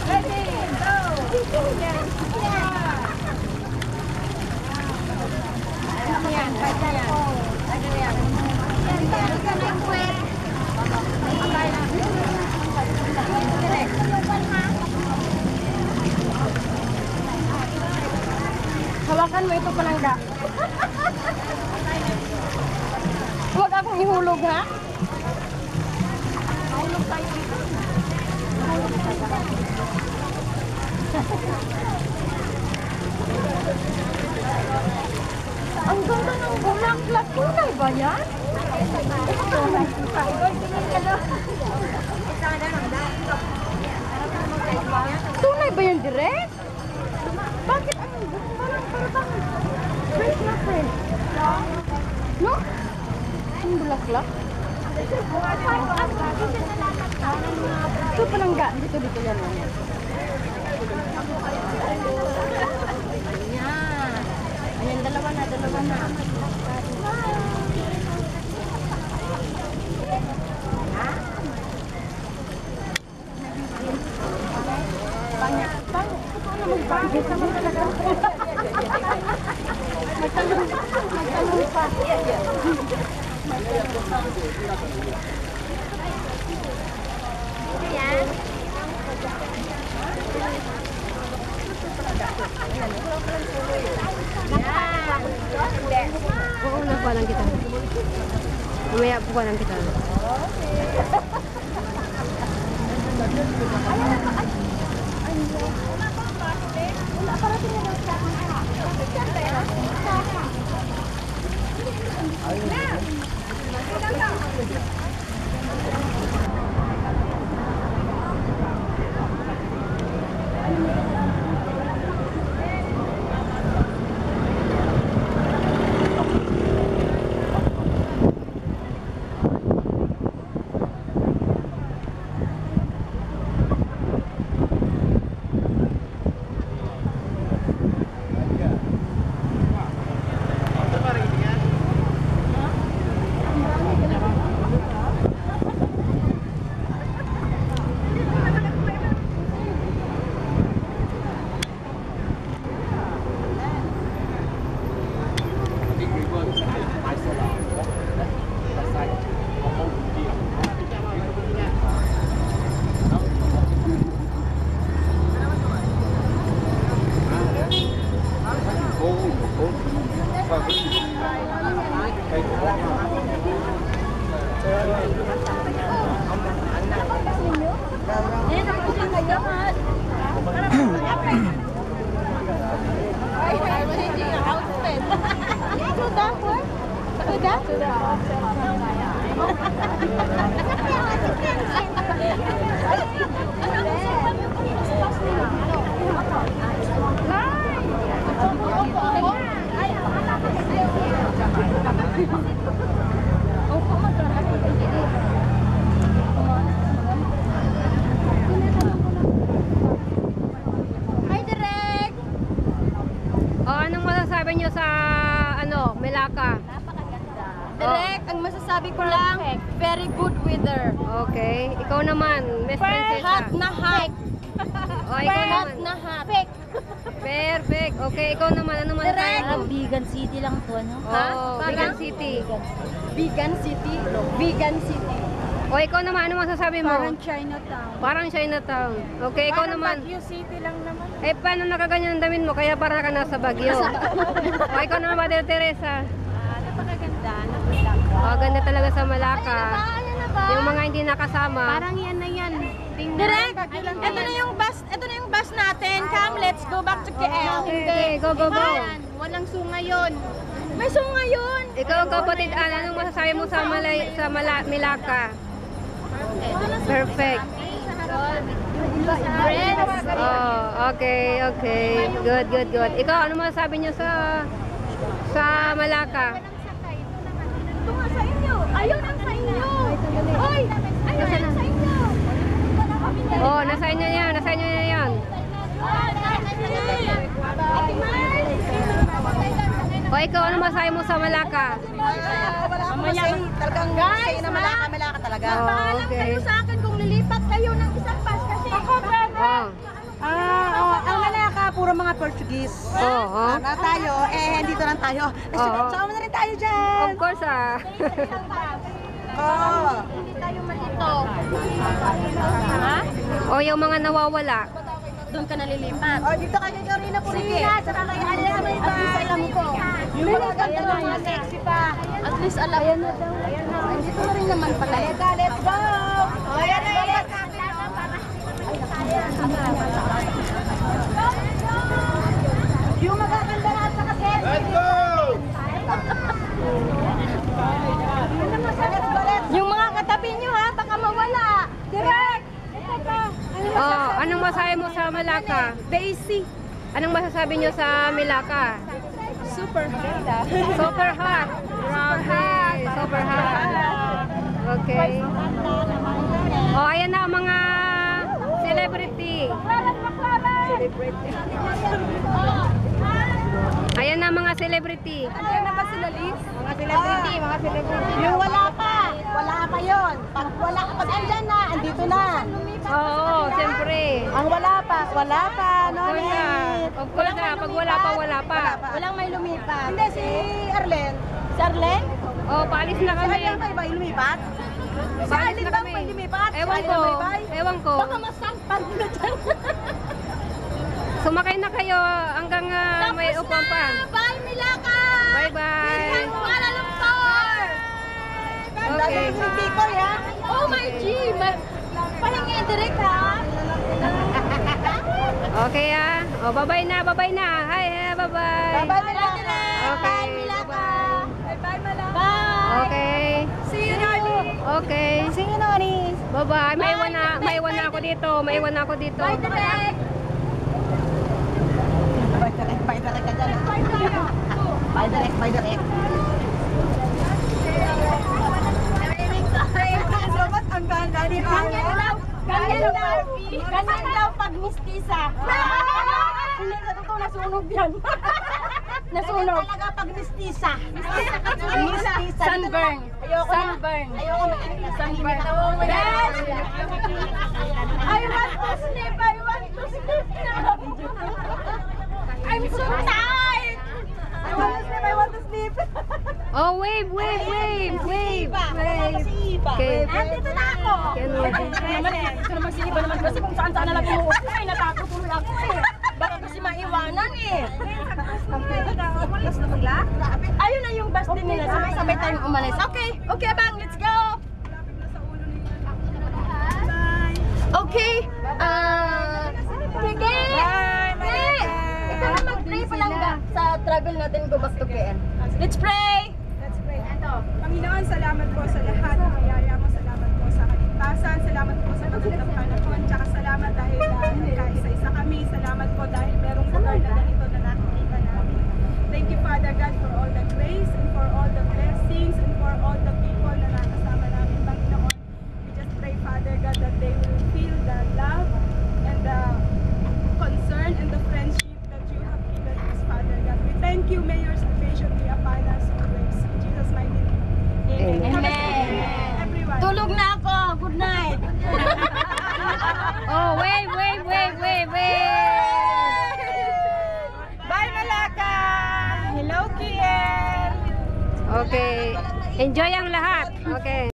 Ready, go! Yan, kaya yan. Ano yan? Hawakan mo ito palangga. Huwag akong ihulog, ha? Mahulog tayo dito. Ang ganda ng bulaklak. Tunay ba yan? Tunay ba yan direct? Bakit ang parang fresh na fresh? No? Ang bulaklak? Ito palangga. Dito yan. Ayan, dalawa na. Magtanong pa. Ayan. Oo, nakuha kita. Umaya po lang kita. Direct, ang masasabi ko lang, very good weather. Okay. Ikaw naman, Miss Princesa. Hot na hot. Oh, ikaw naman. Hot na hot. Perfect. Okay, ikaw naman. Ano man tayo? Vegan City lang to, ano? Oh, Vegan City. Vegan City. Vegan City. O, ikaw naman. Ano masasabi mo? Parang Chinatown. Parang Chinatown. Okay, ikaw naman. Baguio City lang naman. Eh, paano nakaganyan ang damit mo? Kaya parang ka nasa Baguio. O, ikaw naman ba, Teresa? Napakaganda. Oh, ganda talaga sa Malacca. Ayan na ba? Yung mga hindi nakasama. Parang yan na yan. Direct, ito na yung bus natin. Come, let's go back to KL. Okay, go. Ayan, walang sunga yun. May sunga yun. Ikaw ang kapatid, anong masasabi mo sa Malacca? Perfect. Oh, okay. Good. Ikaw, ano masasabi niyo sa Malacca? Ito nga sa inyo. Ayun ang sa inyo. Hoy, ayun ang sa inyo. Oh, nasa inyo na yan. O, ikaw, ano masasabi mo sa Malacca? Wala akong masay. Talagang say na Malacca talaga. Oh, Paalam okay. kayo sa akin kung lilipat kayo ng Portuguese. Oo. Na tayo, dito lang tayo. Oo. Sama na rin tayo dyan. Of course ah. Oo. Hindi tayo malito. Ha? O yung mga nawawala. Doon ka nalilipat. Dito kayo Karina Purina. Saka kayo alam mo At least alam ko. Yung mga ganda na mga sexy pa. At least alam ko. Ayan na. Dito na rin naman pala. Let's go! Ayan na, ayan. Yung magaganda na sa kaset. Let's go! Yung mga katabi nyo ha, baka mawala. Direct! Oh, anong masabi mo sa Malacca? Daisy. Anong masasabi nyo sa Malacca? Super hot. Super hot. Grabe. Super hot. Okay. Oh, ayan na ang mga celebrity. Ayan na mga celebrity. Andiyan na ba sila, Liz? Mga celebrity, mga celebrity. Yung wala pa yun. Pag andyan na, andito na. Oo, siyempre. Ang wala pa, no? Of course na. Of course na. Pag wala pa, wala pa. Walang may lumipat. Hindi, si Arlen. Si Arlen? Oh, paalis na Si kami. Arlen ba iba lumipat? Si Paalis Arlen na ba kami. may lumipat? Ewan Si ko. Arlen ba ibay? Ewan ko. Baka masampan na dyan. Sumakay na kayo hanggang may upuan pa. Bye, Milaka! Bye-bye. Kuala Lumpur! Ang Okay. dami ng Tikoy, ha? Oh my G! Pahingi direct ha? Okay ah. Oh, bye-bye na, bye-bye na. Hi, bye-bye. Bye-bye, Milaka. Okay. Bye, Milaka! Bye-bye, Milaka. Bye! Okay. See you, Noni. Okay. See you, Noni. Bye-bye. Maiwan na ako dito. Maiwan na ako dito. Bye, direct! Bye direct ka dyan. Bye direct. Salamat ang ganda ni Ganyan daw pag mistisa. Hindi sa totoo nasunog yan. Nasunog. Talaga pag mistisa. Sunburn. Sunburn. Ayoko na. Sunburn. Best! I want to sleep. I want to sleep now. I'm so tired. I want to sleep. Oh, wave. Si Iba. Okay. Andito na ako. Ito naman si Iba naman kasi kung saan-saan na lang umuupo eh. Natakot tuloy ako eh. Baka kasi maiwanan eh. Ayun na yung bus din nila. Sabay-sabay tayong umalis. Okay. Okay, abang. Let's go. Okay. Sige. Ikaw na mag-pray pa lang ba sa travel natin go back to KL. Let's pray. Let's pray. Panginoon, salamat po sa lahat ng biyaya mo. Salamat po sa kaligtasan. Salamat po sa magandang panahon. Tsaka salamat dahil kaisa-isa kami. Salamat po dahil merong lugar na ganito na nakikita namin. Thank you, Father God, for all the grace and for all the blessings and for all the people na nakasama namin, Panginoon. We just pray, Father God, that they will feel the love and the concern and the friendship that you have given us, Father God. We thank you. May your salvation be upon us always. In Jesus' mighty name. Amen. Have a good day, everyone. Tulog na ako. Good night. Oh, wave. Bye, Malacca. Hello, Kiel. Okay. Enjoy ang lahat. Okay.